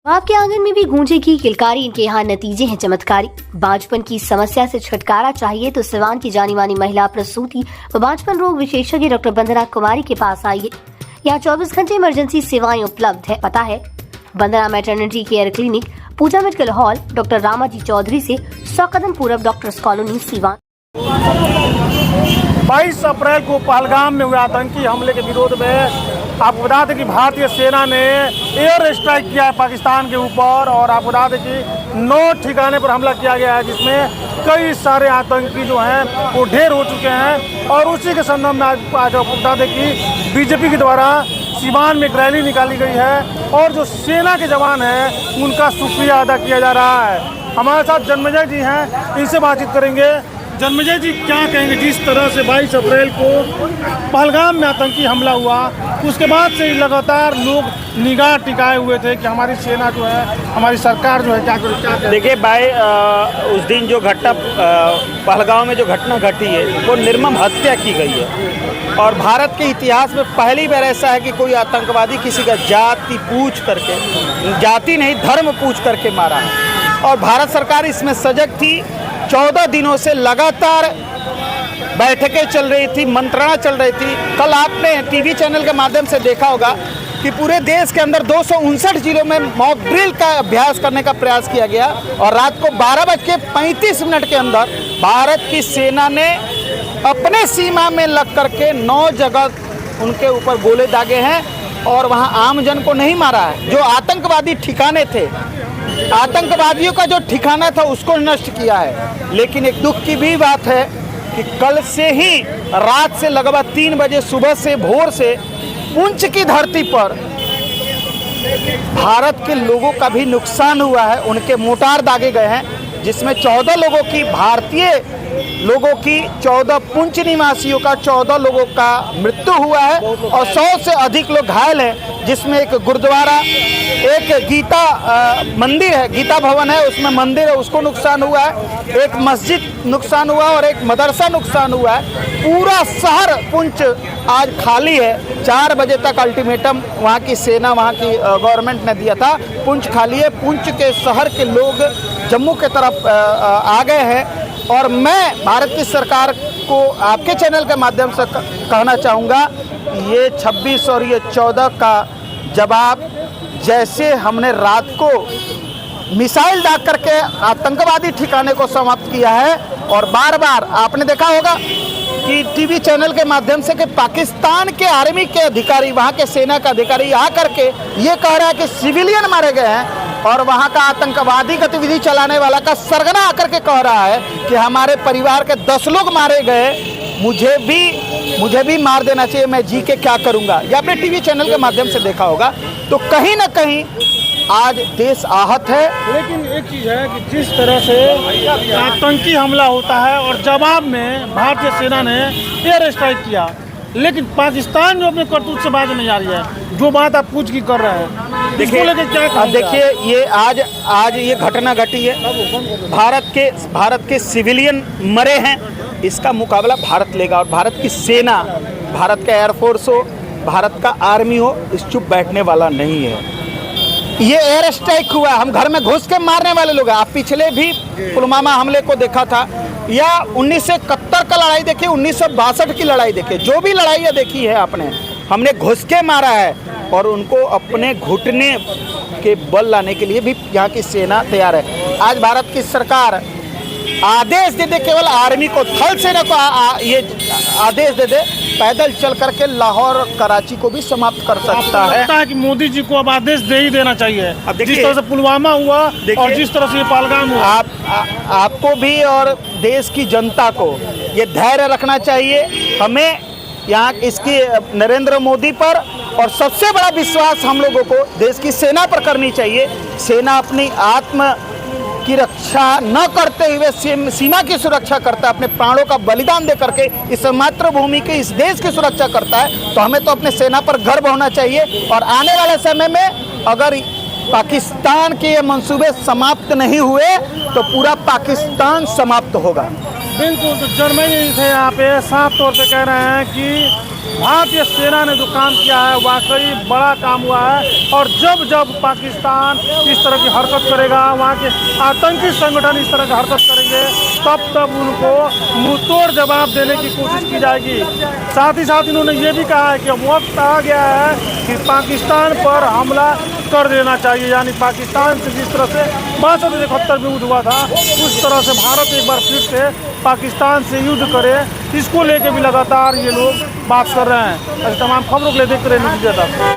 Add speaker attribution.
Speaker 1: आपके आंगन में भी गूंजेगी किलकारी, इनके यहाँ नतीजे हैं चमत्कारी। बांझपन की समस्या से छुटकारा चाहिए तो सिवान की जानी मानी महिला प्रसूति व बांझपन रोग विशेषज्ञ डॉक्टर वंदना कुमारी के पास आइए। यहाँ 24 घंटे इमरजेंसी सेवाएं उपलब्ध है। पता है Vandana maternity care clinic, Pooja medical hall, doctor Ramaji Chaudhary से 100 कदम पूरब, डॉक्टर्स कॉलोनी, सिवान।
Speaker 2: 22 अप्रैल को पहलगाम में हुए आतंकी हमले के विरोध में आपको बता दें कि भारतीय सेना ने एयर स्ट्राइक किया है पाकिस्तान के ऊपर, और आपको बता दें कि 9 ठिकाने पर हमला किया गया है, जिसमें कई सारे आतंकी जो हैं वो ढेर हो चुके हैं। और उसी के संदर्भ में आज आपको बता दें कि बीजेपी के द्वारा सिवान में एक रैली निकाली गई है और जो सेना के जवान हैं उनका शुक्रिया अदा किया जा रहा है। हमारे साथ जन्मेजय जी हैं, इनसे बातचीत करेंगे। जन्मेजय जी, क्या कहेंगे जिस तरह से 22 अप्रैल को पहलगाम में आतंकी हमला हुआ, उसके बाद से लगातार लोग निगाह टिकाए हुए थे कि हमारी सेना जो है, हमारी सरकार जो है क्या
Speaker 3: देखिए भाई, उस दिन जो घटना पहलगाम में जो घटना घटी है वो निर्मम हत्या की गई है। और भारत के इतिहास में पहली बार ऐसा है कि कोई आतंकवादी किसी का जाति पूछ करके, जाति नहीं धर्म पूछ करके मारा है। और भारत सरकार इसमें सजग थी। 14 दिनों से लगातार बैठकें चल रही थी, मंत्रणा चल रही थी। कल आपने टीवी चैनल के माध्यम से देखा होगा कि पूरे देश के अंदर 259 जिलों में मॉक ड्रिल का अभ्यास करने का प्रयास किया गया। और रात को 12:35 के अंदर भारत की सेना ने अपने सीमा में लग करके 9 जगह उनके ऊपर गोले दागे हैं और वहां आम जन को नहीं मारा है। जो आतंकवादी ठिकाने थे, आतंकवादियों का जो ठिकाना था उसको नष्ट किया है। लेकिन एक दुख की भी बात है कि कल से ही रात से लगभग 3 बजे सुबह से भोर से पुंछ की धरती पर भारत के लोगों का भी नुकसान हुआ है। उनके मोटार दागे गए हैं, जिसमें 14 लोगों की, भारतीय लोगों की, 14 पुंछ निवासियों का 14 लोगों का मृत्यु हुआ है और 100 से अधिक लोग घायल हैं, जिसमें एक गुरुद्वारा, एक गीता मंदिर है, गीता भवन है, उसमें मंदिर है, उसको नुकसान हुआ है, एक मस्जिद नुकसान हुआ और एक मदरसा नुकसान हुआ है। पूरा शहर पुंछ आज खाली है। 4 बजे तक अल्टीमेटम वहाँ की सेना, वहाँ की गवर्नमेंट ने दिया था, पुंछ खाली है। पुंछ के शहर के लोग जम्मू के तरफ आ गए हैं। और मैं भारत की सरकार को आपके चैनल के माध्यम से कहना चाहूँगा, ये 26 और ये 14 का जवाब, जैसे हमने रात को मिसाइल दाग करके आतंकवादी ठिकाने को समाप्त किया है। और बार बार आपने देखा होगा कि टीवी चैनल के माध्यम से कि पाकिस्तान के आर्मी के अधिकारी, वहाँ के सेना का अधिकारी आ करके ये कह रहा है कि सिविलियन मारे गए हैं, और वहाँ का आतंकवादी गतिविधि चलाने वाला का सरगना आकर के कह रहा है कि हमारे परिवार के 10 लोग मारे गए, मुझे भी मार देना चाहिए, मैं जी के क्या करूँगा। ये आपने टीवी चैनल के माध्यम से देखा होगा। तो कहीं ना कहीं आज देश आहत है।
Speaker 2: लेकिन एक चीज़ है कि जिस तरह से आतंकी हमला होता है और जवाब में भारतीय सेना ने एयर स्ट्राइक किया, लेकिन पाकिस्तान जो अपने करतूत से बाज नहीं आ रही है, जो बात आप पूछ की कर रहे हैं,
Speaker 3: देखिए ये आज ये घटना घटी है। भारत के सिविलियन मरे हैं, इसका मुकाबला भारत लेगा। और भारत की सेना, भारत का एयरफोर्स हो, भारत का आर्मी हो, इस चुप बैठने वाला नहीं है। ये एयर स्ट्राइक हुआ, हम घर में घुस के मारने वाले लोग हैं। आप पिछले भी पुलवामा हमले को देखा था, या 1971 का लड़ाई देखिए, 1962 की लड़ाई देखिए, जो भी लड़ाइयाँ देखी है आपने, हमने घुस के मारा है। और उनको अपने घुटने के बल लाने के लिए भी यहाँ की सेना तैयार है। आज भारत की सरकार आदेश दे दे, केवल आर्मी को, थल सेना को ये आदेश दे दे, पैदल चल करके लाहौर और कराची को भी समाप्त कर सकता है।
Speaker 2: लगता है कि मोदी जी को अब आदेश दे ही देना चाहिए।
Speaker 3: अब
Speaker 2: जिस तरह से पुलवामा हुआ और जिस तरह से ये पहलगाम हुआ,
Speaker 3: आपको भी और देश की जनता को ये धैर्य रखना चाहिए। हमें यहाँ इसकी नरेंद्र मोदी पर और सबसे बड़ा विश्वास हम लोगों को देश की सेना पर करनी चाहिए। सेना अपनी आत्म की रक्षा न करते हुए सीमा की सुरक्षा करता है, अपने प्राणों का बलिदान दे करके इस मातृभूमि के, इस देश की सुरक्षा करता है। तो हमें तो अपने सेना पर गर्व होना चाहिए। और आने वाले समय में अगर पाकिस्तान के ये मंसूबे समाप्त नहीं हुए तो पूरा पाकिस्तान समाप्त होगा।
Speaker 2: बिल्कुल। तो जर्मनी थे यहाँ पे साफ तौर पे कह रहे हैं कि भारतीय सेना ने जो काम किया है वाकई बड़ा काम हुआ है। और जब जब पाकिस्तान इस तरह की हरकत करेगा, वहाँ के आतंकी संगठन इस तरह की हरकत करेंगे, तब तब उनको मुंहतोड़ जवाब देने की कोशिश की जाएगी। साथ ही साथ इन्होंने ये भी कहा है कि अब वक्त आ गया है कि पाकिस्तान पर हमला कर देना चाहिए। यानी पाकिस्तान से जिस तरह से 62-71 में युद्ध हुआ था, उस तरह से भारत एक बार फिर से पाकिस्तान से युद्ध करे, इसको लेके भी लगातार ये लोग बात कर रहे हैं। ऐसे तमाम खबरों के लिए देखते रहे न्यूज़ तक।